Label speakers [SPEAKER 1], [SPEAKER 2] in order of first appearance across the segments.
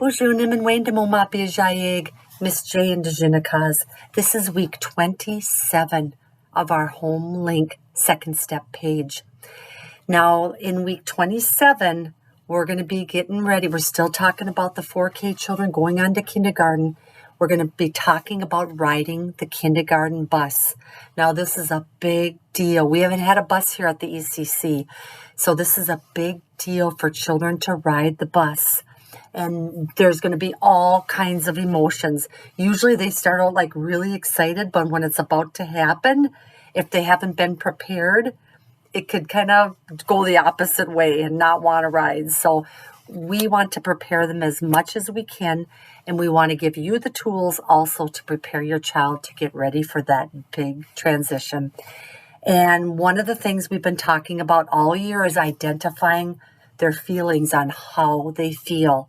[SPEAKER 1] Boozhoo Nimin Wayne de Momapi Jayeg, Miss J and Dejinakas. This is week 27 of our home link second step page. Now, in week 27, we're going to be getting ready. We're still talking about the 4K children going on to kindergarten. We're going to be talking about riding the kindergarten bus. Now, this is a big deal. We haven't had a bus here at the ECC, so this is a big deal for children to ride the bus. And there's going to be all kinds of emotions. Usually they start out like really excited, but when it's about to happen, if they haven't been prepared, it could kind of go the opposite way and not want to ride. So we want to prepare them as much as we can, and we want to give you the tools also to prepare your child to get ready for that big transition. And one of the things we've been talking about all year is identifying their feelings on how they feel.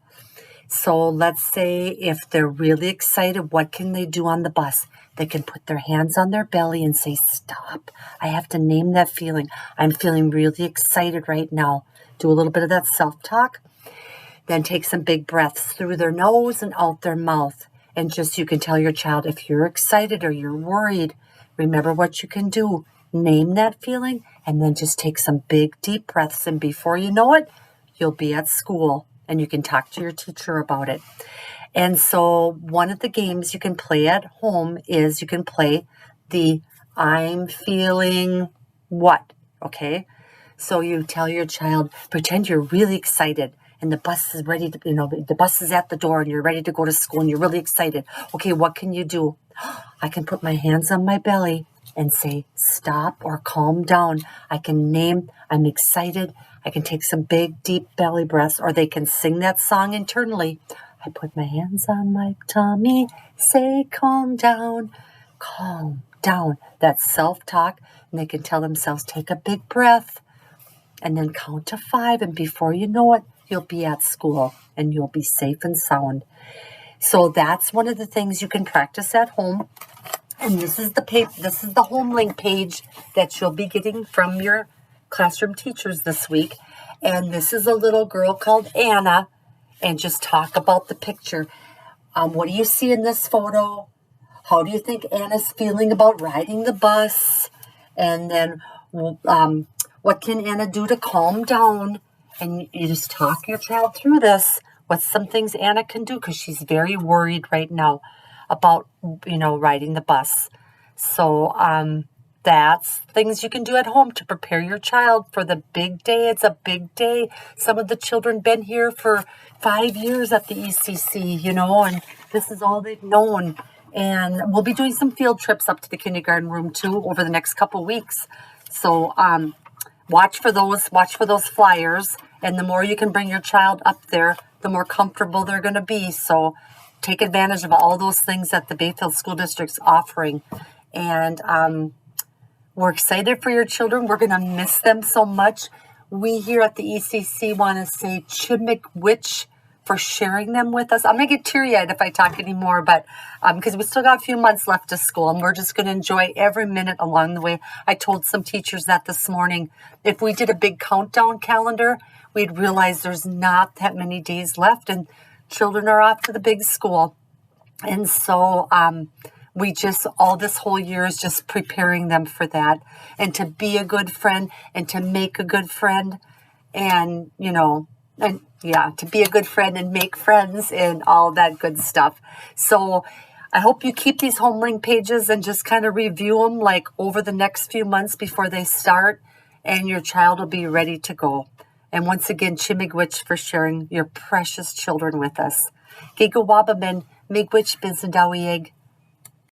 [SPEAKER 1] So let's say if they're really excited, what can they do on the bus? They can put their hands on their belly and say, stop. I have to name that feeling. I'm feeling really excited right now. Do a little bit of that self-talk. Then take some big breaths through their nose and out their mouth. And just you can tell your child if you're excited or you're worried, remember what you can do. Name that feeling and then just take some big deep breaths. And before you know it, you'll be at school and you can talk to your teacher about it. And so one of the games you can play at home is you can play the I'm feeling what, okay? So you tell your child, pretend you're really excited and the bus is ready to, the bus is at the door and you're ready to go to school and you're really excited. Okay, what can you do? I can put my hands on my belly and say, stop or calm down. I can name, I'm excited. I can take some big, deep belly breaths, or they can sing that song internally. I put my hands on my tummy, say, calm down, calm down. That's self-talk, and they can tell themselves, take a big breath, and then count to 5, and before you know it, you'll be at school, and you'll be safe and sound. So that's one of the things you can practice at home. And this is the home link page that you'll be getting from your classroom teachers this week. And this is a little girl called Anna. And just talk about the picture. What do you see in this photo? How do you think Anna's feeling about riding the bus? And then what can Anna do to calm down? And you just talk your child through this. What's some things Anna can do? Because she's very worried right now about, riding the bus. So that's things you can do at home to prepare your child for the big day. It's a big day. Some of the children been here for 5 years at the ECC, and this is all they've known. And we'll be doing some field trips up to the kindergarten room too over the next couple weeks. So watch for those flyers. And the more you can bring your child up there, the more comfortable they're going to be. So take advantage of all those things that the Bayfield School District's offering. And we're excited for your children. We're going to miss them so much. We here at the ECC want to say Chimmick-Witch for sharing them with us. I'm going to get teary-eyed if I talk anymore, but because we still got a few months left to school, and we're just going to enjoy every minute along the way. I told some teachers that this morning. If we did a big countdown calendar, we'd realize there's not that many days left, and children are off to the big school. And so all this whole year is just preparing them for that, and to be a good friend and to make a good friend and, to be a good friend and make friends and all that good stuff. So I hope you keep these home link pages and just kind of review them like over the next few months before they start, and your child will be ready to go. And once again, Chimmick-Witch for sharing your precious children with us. Gigawabamen, Migwitch Bizendawieg.